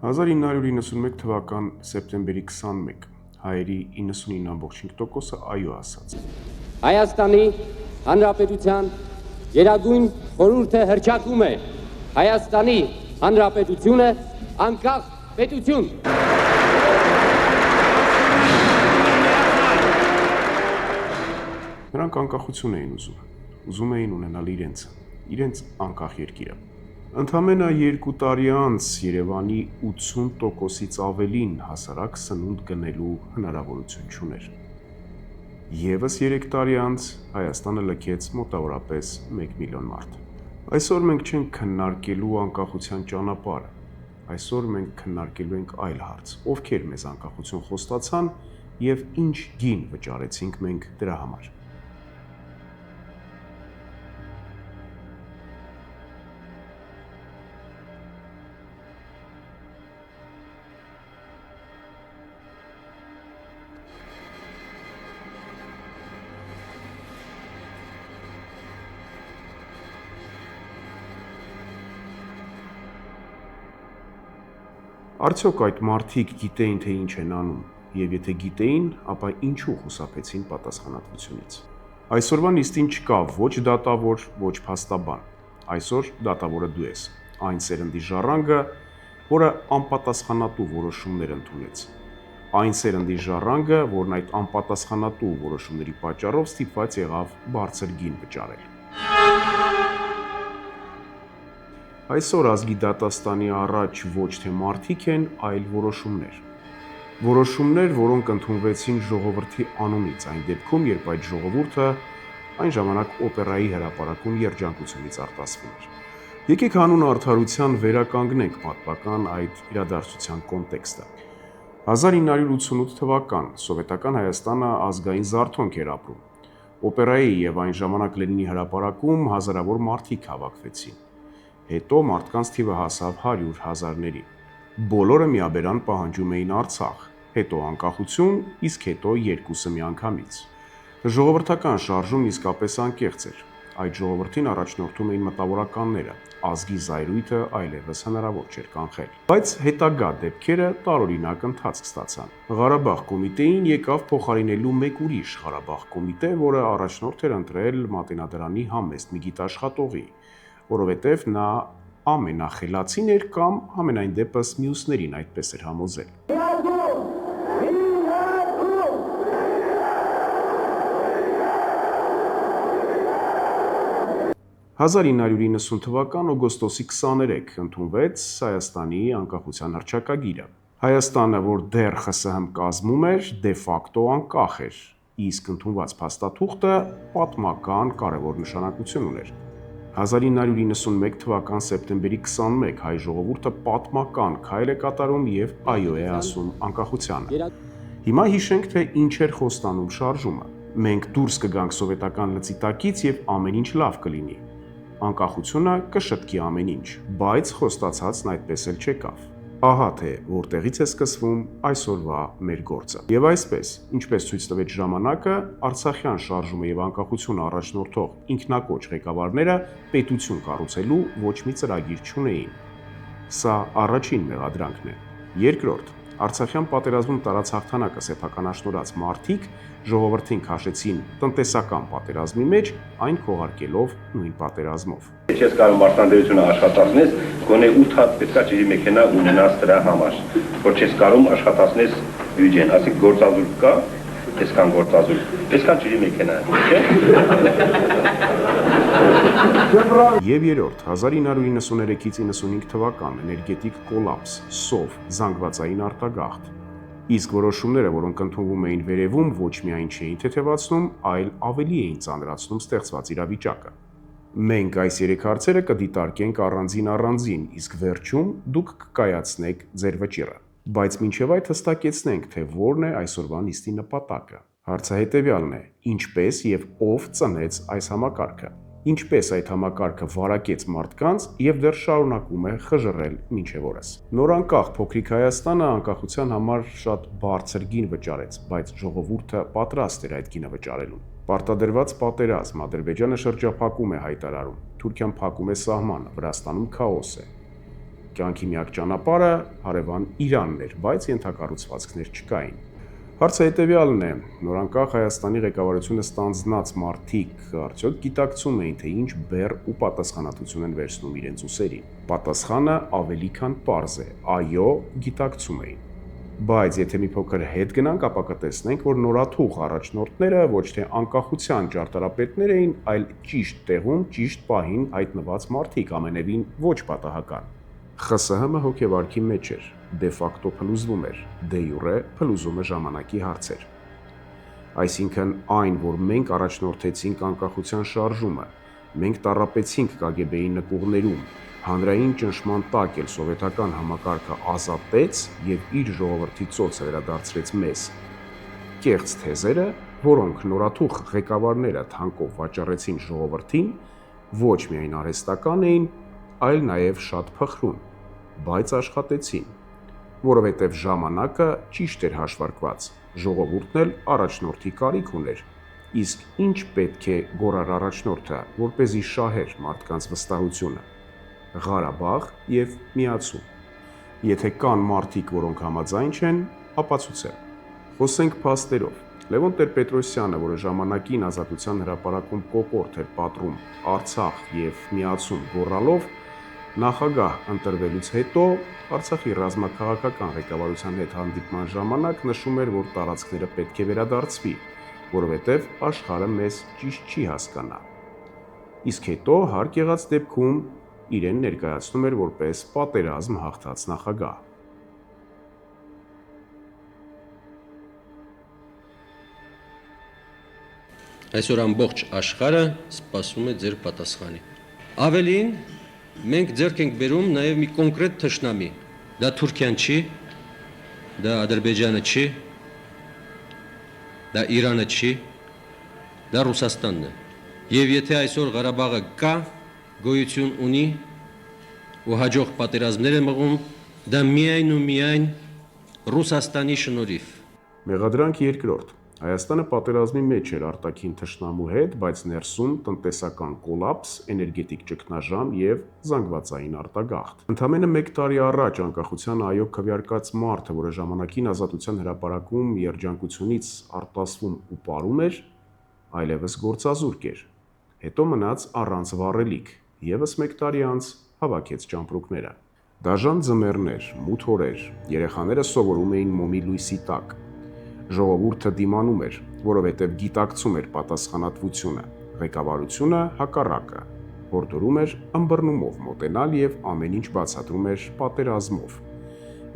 1991 թվական սեպտեմբերի 21 հայերի 99.5%-ը այո ասաց։ Հայաստանի Հանրապետության Գերագույն խորհուրդը հռչակում է Հայաստանի Հանրապետությունը անկախ պետություն։ Նրանք անկախություն էին ուզում էին ունենալ իրենց անկախ երկիրը։ Ընդամենը 2 տարի անց Երևանի 80%-ից ավելին հասարակ սնունդ գնելու հնարավորություն չուներ։ Եվս 3 տարի անց Հայաստանը լքեց մոտավորապես 1 միլիոն մարդ։ Այսօր մենք չենք քննարկելու անկախության ճանապարհը։ Այսօր մենք քննարկելու ենք այլ հարց. ովքեր մեզ անկախություն խոստացան եւ ինչ գին վճարեցինք մենք դրա համար։ Արդյոք այդ մարդիկ գիտեին, թե ինչ են անում, եւ եթե գիտեին, ապա ինչու խուսափեցին պատասխանատվությունից։ Այսօրվա նիստին չկա ոչ դատավոր, ոչ փաստաբան։ Այսօր դատավորը դու ես, այն սերնդի ժառանգը, որը անպատասխանատու որոշումներ ընդունեց։ Այն սերնդի ժառանգը, որն այդ անպատասխանատու որոշումների պատճառով ստիպված եղավ բարձր գին վճարել։ Այսօր ազգի դատաստանի առաջ ոչ թե մարդիկ են, այլ որոշումներ։ Որոշումներ, որոնք ընդունվեցին ժողովրդի անունից, այն դեպքում, երբ այդ ժողովուրդը այն ժամանակ օպերայի հրապարակում երջանկությունից արտասվում էր։ Եկեք հանուն արդարության վերականգնենք պատմական այդ իրադարձության կոնտեքստը։ 1988 թվական սովետական Հայաստանը ազգային զարթոնք էր ապրում։ Օպերայի եւ այն ժամանակ Լենինի հրապարակում հազարավոր մարդիկ հավաքվեցին։ Հետո մարդկանց թիվը հասավ 100,000-ների։ Բոլորը միաբերան պահանջում էին Արցախ, հետո անկախություն, իսկ հետո երկուսը միանգամից։ Ժողովրդական շարժումն իսկապես անկեղծ էր։ Այդ ժողովրդին առաջնորդում էին մտավորականները, ազգի զայրույթը այլևս հնարավոր չէր կանխել։ Բայց հետագա դեպքերը տարօրինակ ընթացք ստացան։ Ղարաբաղ կոմիտեին եկավ փոխարինելու մեկ ուրիշ Ղարաբաղ կոմիտե, որը առաջնորդ էր ընտրել Մատենադարանի համեստ մի գիտաշխատողի, որովհետև նա ամենախելացին էր կամ համենայն դեպս մյուսներին այդպես էր համոզել։ 1990 թվական օգոստոսի 23 ընդունվեց Հայաստանի անկախության հռչակագիրը։ Հայաստանը, որ դեռ ԽՍՀՄ կազմում էր, դե ֆակտո անկախ էր, իսկ ընդունված փաստաթուղթը պատմական կարևոր նշանակություն ուներ։ 1991 թվական սեպտեմբերի 21 հայ ժողովուրդը պատմական քայլ է կատարում եւ այո է ասում անկախությանը։ Հիմա հիշենք, թե ինչ էր խոստանում շարժումը։ Մենք դուրս կգանք սովետական լծի տակից եւ ամեն ինչ լավ կլինի։ Անկախությունը կշտկի ամեն ինչ, բայց խոստացածն այդպես էլ չեկավ։ Ահա թե որտեղից է սկսվում այսօրվա մեր գործը։ Եվ այսպես, ինչպես ցույց տվեց ժամանակը, Արցախյան շարժումը եւ անկախությունը առաջնորդող ինքնակոչ ղեկավարները պետություն կառուցելու ոչ մի ծրագիր չունեին։ Սա առաջին մեղադրանքն է։ Երկրորդ, Արցախյան պատերազմում տարած հաղթանակը սեփականաշնորհած մարդիկ ժողովրդին քաշեցին տնտեսական պատերազմի մեջ, այն քողարկելով նույն պատերազմով։ Չես կարող մարդանդրությունը աշխատացնես, գոնե 8 հատ պետքա ջրի մեքենա ունենաս դրա համար, որ չես կարող աշխատացնես բյուջեն, ասիկ գործազուրկ կա, այսքան գործազուրկ, այսքան ջրի մեքենա, չէ՞։ Եվ երրորդ, 1993-ից 95 թվական էներգետիկ կոլապս, սով, զանգվածային արտագաղթ։ Իսկ որոշումները, որոնք ընդունվում էին վերևում, ոչ միայն չէին թեթևացնում, այլ ավելի էին ծանրացնում ստեղծված իրավիճակը։ Մենք այս 3 հարցերը կդիտարկենք առանձին, իսկ վերջում դուք կկայացնեք ձեր վճիռը։ Բայց մինչև այդ հստակեցնենք, թե որն է այսօրվա նիստի նպատակը։ Հարցը հետևյալն է. ինչպես եւ ով ծնեց այս համակարգը։ Ինչպես այդ համակարգը վարակեց մարդկանց եւ դեռ շարունակում է խժռել մինչեւ օրս։ Նորանկախ փոքրիկ Հայաստանը անկախության համար շատ բարձր գին վճարեց, բայց ժողովուրդը պատրաստ էր այդ գինը վճարելուն։ Պարտադրված պատերազմ, Ադրբեջանը շրջափակում է հայտարարում, Թուրքիան փակում է սահմանը, Վրաստանում քաոս է։ կյանքի միակ ճանապարհը հարևան Իրանն էր, բայց ենթակառուցվածքներ չկային։ Հարցը հետևյալն է. նորանկախ Հայաստանի ղեկավարությունը ստանձնած մարդիկ արդյոք գիտակցում էին, թե ինչ բեռ ու պատասխանատվություն են վերցնում իրենց ուսերին։ Պատասխանը ավելի քան պարզ է. այո, գիտակցում էին։ Բայց եթե մի փոքր հետ գնանք, ապա կտեսնենք, որ նորաթուխ առաջնորդները ոչ թե անկախության ճարտարապետներ էին, այլ ճիշտ տեղում, ճիշտ պահին հայտնված մարդիկ, ամենևին ոչ պատահական։ ԽՍՀՄ հոգեվարքի մեջ էր, դե ֆակտո փլուզվում էր, դե յուրե փլուզումը ժամանակի հարց էր։ Այսինքն այն, որ մենք առաջնորդեցինք անկախության շարժումը, մենք տառապեցինք ԿԳԲ-ի նկուղներում, հանրային ճնշման տակ էլ սովետական համակարգը ազատեց եւ իր ժողովրդի ծոցը վերադարձրեց մեզ։ Կեղծ թեզերը, որոնք նորաթուխ ղեկավարները թանկով վաճառեցին ժողովրդին, ոչ միայն արհեստական էին, այլ նաեւ շատ փխրուն, բայց աշխատեցին, որովհետեւ ժամանակը ճիշտ էր հաշվարկված, ժողովուրդն էլ առաջնորդի կարիք ուներ։ Իսկ ինչ պետք է գոռար առաջնորդը, որպեսզի շահեր մարդկանց վստահությունը։ Ղարաբաղ եւ միացում։ Եթե կան մարդիկ, որոնք համաձայն չեն, ապացուցեմ։ Խոսենք փաստերով։ Լևոն Տեր-Պետրոսյանը, որը ժամանակին Ազատության հրապարակում կոկորդ էր պատռում Արցախ եւ միացում գոռալով, նախագահ ընտրվելուց հետո Արցախի ռազմաքաղաքական ղեկավարության հետ հանդիպման ժամանակ նշում էր, որ տարածքները պետք է վերադարձվի, որովհետեւ աշխարհը մեզ ճիշտ չի հասկանա։ Իսկ հետո հարկ եղած դեպքում իրեն ներկայացնում էր որպես պատերազմ հաղթած նախագահ։ Այսօր ամբողջ աշխարհը սպասում է ձեր պատասխանի։ Ավելին, մենք ձեռք ենք բերում նաև մի կոնկրետ թշնամի։ Դա Թուրքիան չի, դա Ադրբեջանը չի, դա Իրանը չի, դա Ռուսաստանն է։ Եվ եթե այսօր Ղարաբաղը կա, գոյություն ունի ու հաջող պատերազմներ է մղում, դա միայն ու միայն Ռուսաստանի շնորհիվ։ Մեղադրանք երկրորդ։ Հայաստանը պատերազմի մեջ էր արտաքին թշնամու հետ, բայց ներսում տնտեսական կոլապս, էներգետիկ ճգնաժամ եւ զանգվածային արտագաղթ։ Ընդամենը 1 տարի առաջ անկախության այո քվեարկած մարդը, որը ժամանակին Ազատության հրապարակում երջանկությունից արտասվում ու պարում էր, այլևս գործազուրկ էր։ Հետո մնաց առանց վառելիք, եւս 1 տարի անց հավաքեց ճամպրուկները։ Դաժան ձմեռներ, մութ օրեր, երեխաները սովորում էին մոմի լույսի տակ։ Ժողովուրդը դիմանում էր, որովհետև գիտակցում էր պատասխանատվությունը, ղեկավարությունը հակառակը, հորդորում էր ըմբռնումով մոտենալ եւ ամեն ինչ բացատրում էր պատերազմով։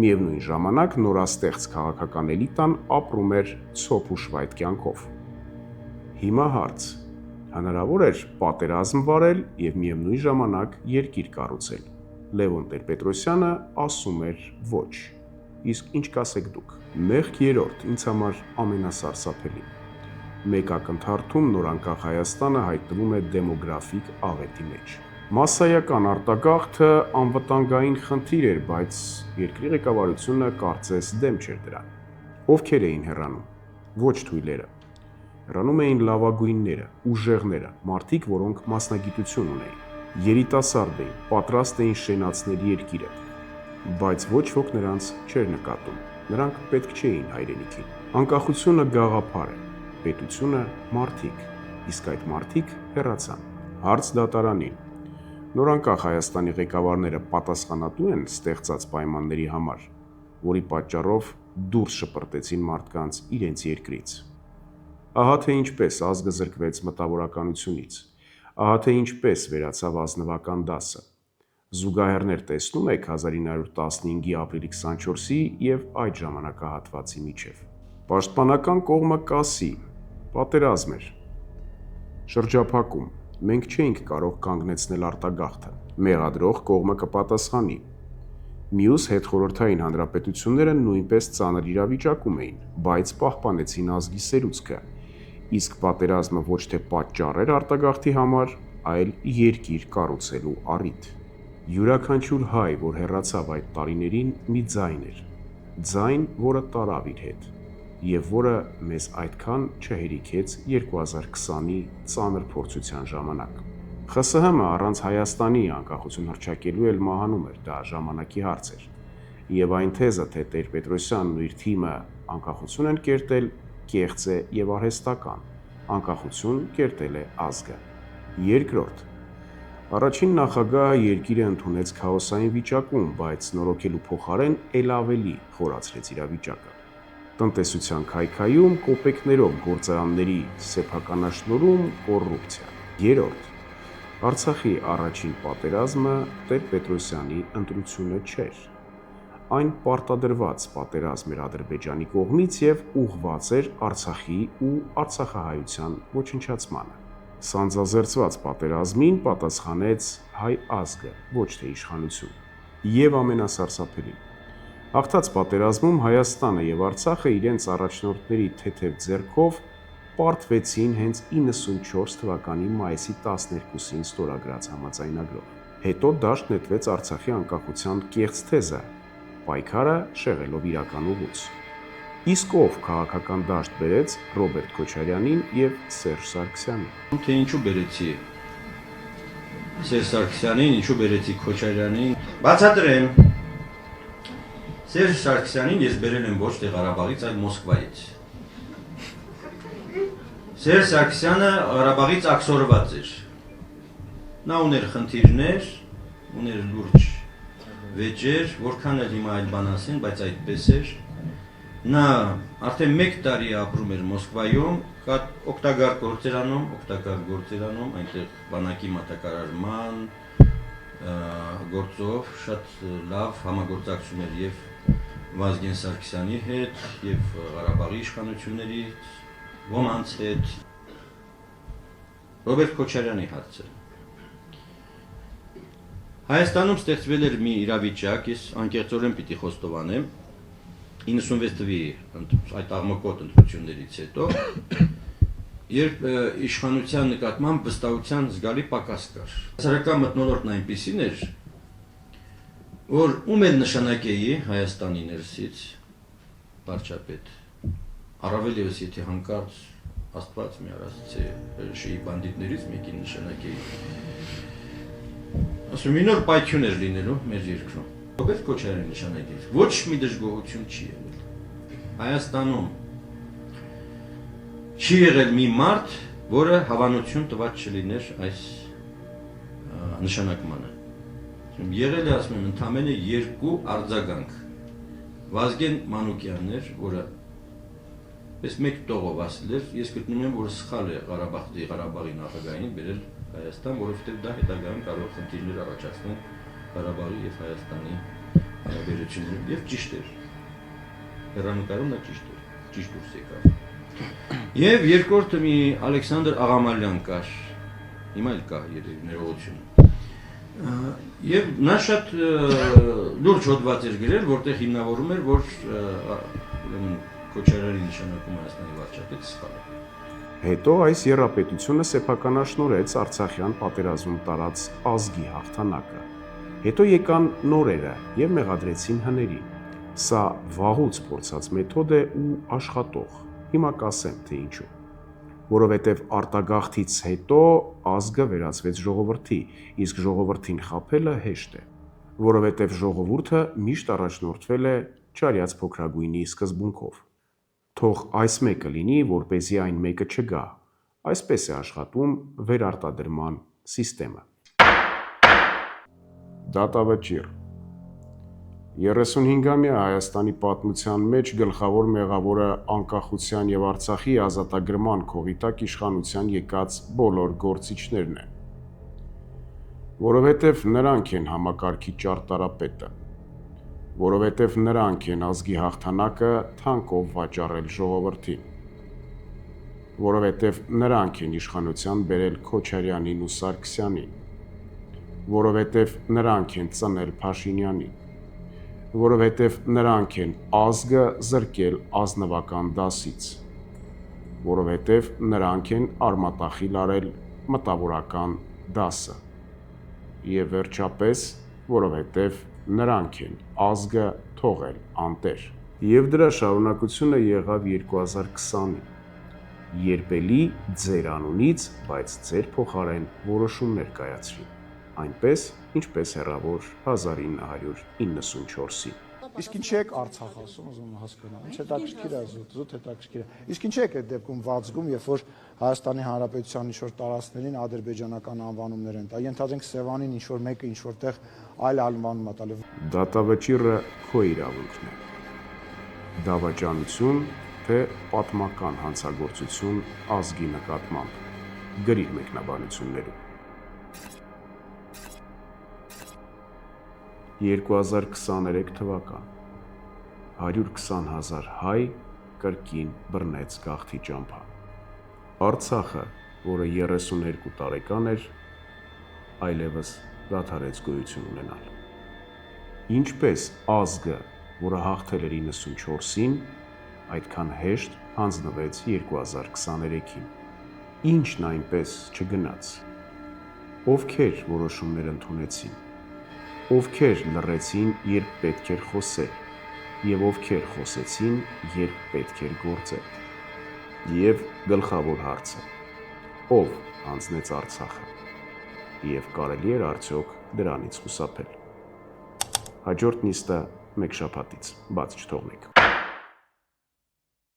Միևնույն ժամանակ նորաստեղծ քաղաքական էլիտան ապրում էր ցոփ ու շվայտ կյանքով։ Հիմա հարց. հնարավոր էր պատերազմ վարել եւ միևնույն ժամանակ երկիր կառուցել։ Լևոն Տեր-Պետրոսյանը ասում էր ոչ։ Իսկ ինչ կասեք դուք։ Մեղք երրորդ, ինձ համար ամենասարսափելին։ Մեկ ակնթարթում նորանկախ Հայաստանը հայտնվում է դեմոգրաֆիկ աղետի մեջ։ Մասսայական արտագաղթը անվտանգային խնդիր էր, բայց երկրի ղեկավարությունը կարծես դեմ չէր դրան։ Ովքեր էին հեռանում։ Ոչ թույլերը։ Հեռանում էին լավագույնները, ուժեղները, մարդիկ, որոնք մասնագիտություն ունեին։ Երիտասարդ էին, պատրաստ էին շենացնել երկիրը։ Բայց ոչ ոք նրանց չէր նկատում։ Նրանք պետք չէին հայրենիքին։ Անկախությունը գաղափար է, պետությունը մարդիկ, իսկ այդ մարդիկ հեռացան։ Հարց դատարանին։ Նորանկախ Հայաստանի ղեկավարները պատասխանատու են ստեղծած պայմանների համար, որի պատճառով դուրս շպրտեցին մարդկանց իրենց երկրից։ Ահա թե ինչպես ազգը զրկվեց մտավորականությունից։ Ահա թե ինչպես վերացավ ազնվական դասը։ Զուգահեռներ տեսնում եք 1915-ի ապրիլի 24-ի եւ այդ ժամանակահատվածի միջև։ Պաշտպանական կողմը կասի, պատերազմ էր։ Շրջափակում, մենք չէինք կարող կանգնեցնել արտագաղթը։ Մեղադրող կողմը կպատասխանի։ Մյուս հետխորհրդային հանրապետությունները նույնպես ծանր իրավիճակում էին, բայց պահպանեցին ազգի սերուցքը։ Իսկ պատերազմը ոչ թե պատճառ էր արտագաղթի համար, այլ երկիր կառուցելու առիթ։ Յուրաքանչյուր հայ, որ հեռացավ այդ տարիներին, մի ձայն էր։ Ձայն, որը տարավ իր հետ, եւ որը մեզ այդքան չհերիքեց 2020-ի ծանր փորձության ժամանակ։ ԽՍՀՄ առանց Հայաստանի անկախություն հռչակելու էլ մահանում էր, դա ժամանակի հարց էր։ Եվ այն թեզը, թե Տեր-Պետրոսյանն ու իր թիմը անկախություն են կերտել, կեղծ է եւ արհեստական։ Անկախություն կերտել է ազգը։ Երկրորդ, առաջին նախագահը երկիրը ընդունեց քաոսային վիճակում, բայց նորոգելու փոխարեն ել ավելի խորացրեց իրավիճակը։ Տնտեսության քայքայում, կոպեկներով գործարանների սեփականաշնորհում, կոռուպցիա։ Երրորդ, Արցախի առաջին պատերազմը Տեր-Պետրոսյանի ընտրությունը չէր։ Այն պարտադրված պատերազմ էր Ադրբեջանի կողմից եւ ուղղված էր Արցախի ու արցախահայության ոչնչացմանը։ Սանձազերծված պատերազմին պատասխանեց հայ ազգը, ոչ թե իշխանություն։ Եվ ամենասարսափելին, հաղթած պատերազմում Հայաստանը եւ Արցախը իրենց առաջնորդների թեթև ձեռքով պարտվեցին հենց 94 թվականի մայիսի 12-ին ստորագրած համաձայնագրով։ Հետո դաշտ նետվեց Արցախի անկախության կեղծ թեզը, պայքարը շեղելով իրական ուղուց։ Իսկ ով քաղաքական դաշտ բերեց Ռոբերտ Քոչարյանին եւ Սերժ Սարգսյանին։ Թե ինչու բերեցի Սերժ Սարգսյանին, ինչու բերեցի Քոչարյանին։ Բացատրեմ։ Սերժ Սարգսյանին ես բերել եմ ոչ թե Ղարաբաղից, այլ Մոսկվայից։ Սերժ Սարգսյանը Ղարաբաղից աքսորված էր։ Նա ուներ խնդիրներ, ուներ լուրջ վեճեր, որքան էլ հիմա այլ բան ասեն, բայց այդպես էր։ Նա արդեն 1 տարի ապրում էր Մոսկվայում, օգտակար գործերանում, այնտեղ բանակի մատակարարման գործով շատ լավ համագործակցում էր եւ Վազգեն Սարգսյանի հետ, եւ Ղարաբաղի իշխանությունների ոմանց հետ։ Ռոբերտ Քոչարյանի հարցը։ Հայաստանում ստեղծվել էր մի իրավիճակ, ես անկեղծորեն պիտի խոստովանեմ, 96 թվականի այդ աղմկոտ ընտրություններից հետո, երբ իշխանության նկատմամբ վստահության զգալի պակաս կար։ Հասարակական մթնոլորտն այնպիսին էր, որ ում էլ նշանակեի Հայաստանի ներսից վարչապետ, առավել ևս եթե հանկարծ Աստված մի արասցե շեի բանդիտներից մեկին նշանակեի։ Ասում մի նոր պայթյուն էր լինելու մեր երկրում։ Ռոբերտ Քոչարյանի նշանակեց, ոչ մի դժգոհություն չի եղել։ Հայաստանում չի եղել մի մարդ, որը հավանություն տված չլիներ այս նշանակմանը։ Եղել է, ասում եմ, ընդամենը 2 արձագանք։ Վազգեն Մանուկյանն էր, որը պես 1 տողով ասել էր, ես գտնում եմ, որ սխալ է Ղարաբաղի նախագահին բերել Հայաստան, որովհետև դա հետագայում կարող խնդիրներ առաջացնել Ղարաբաղի եւ Հայաստանի հարաբերություններում, եւ ճիշտ էր։ Հեռանկարում նա ճիշտ էր, ճիշտ դուրս եկավ։ Եվ երկրորդը մի Ալեքսանդր Աղամալյան կար, հիմա էլ կա երևի ներողություն։ Եվ նա շատ լուրջ հոդված էր գրել, որտեղ հիմնավորում էր, որ Քոչարյանի նշանակումը Հայաստանի վարչապետ սխալ է։ Հետո այս եռապետությունը սեփականաշնորհեց Արցախյան պատերազմում տարած ազգի հաղթանակը։ Հետո եկան նորերը եւ մեղադրեցին հներին։ Սա վաղուց փորձած մեթոդ է ու աշխատող։ Հիմա կասեմ, թե ինչու։ Որովհետև արտագաղթից հետո ազգը վերածվեց ժողովրդի, իսկ ժողովրդին խաբելը հեշտ է։ Որովհետև ժողովուրդը միշտ առաջնորդվել է չարյաց փոքրագույնի սկզբունքով։ Թող այս մեկը լինի, որպեսզի այն մեկը չգա։ Այսպես է աշխատում վերարտադրման սիստեմը։ Դատավճիռ 35-ամյա Հայաստանի պատմության մեջ գլխավոր մեղավորը անկախության եւ Արցախի ազատագրման քողիտակ իշխանության եկած բոլոր գործիչներն են, որովհետեւ նրանք են համակարգի ճարտարապետը, որովհետեւ նրանք են ազգի հաղթանակը թանկով վաճառել ժողովրդին, որովհետեւ նրանք են իշխանության բերել Քոչարյանին ու Սարգսյանին, որովհետեւ նրանք են ծնել Փաշինյանին, որովհետև նրանք են ազգը զրկել ազնվական դասից, որովհետև նրանք են արմատախիլ արել մտավորական դասը, և վերջապես, որովհետև նրանք են ազգը թողել անտեր։ Եվ դրա շարունակությունը եղավ 2020-ին, երբելի ձեր անունից, բայց ձեր փոխարեն որոշումներ կայացրին, այնպես, ինչպես հեռավոր 1994-ին։ Իսկ ինչի եք Արցախ ասում, ուզում եմ հասկանալ։ Ինչ հետաքրքիր է, զուտ հետաքրքիր է։ Իսկ ինչի եք այդ դեպքում վազգում, երբ որ Հայաստանի Հանրապետության ինչ-որ տարածքներին ադրբեջանական անվանումներ են տա։ Ենթադրենք Սևանին ինչ-որ մեկը ինչ-որտեղ այլ անվանում է տալու։ Դատավճիռը քո իրավունքն է։ Դավաճանություն, թե պատմական հանցագործություն ազգի նկատմամբ։ Գրիր մեկնաբանություններում։ 2023 թվական 120,000 հայ կրկին բռնեց գաղթի ճամփա։ Արցախը, որը 32 տարեկան էր, այլևս դադարեց գոյություն ունենալ։ Ինչպես ազգը, որը հաղթել էր 94-ին, այդքան հեշտ հանձնվեց 2023-ին։ Ինչն այնպես չգնաց։ Ովքեր որոշումներ ընդունեցին, ովքեր լռեցին, երբ պետք էր խոսել, եւ ովքեր խոսեցին, երբ պետք էր գործել։ Եվ գլխավոր հարցը. ով հանձնեց Արցախը, եւ կարելի էր արդյոք դրանից խուսափել։ Հաջորդ նիստը մեկ շաբաթից, բաց չթողնեք։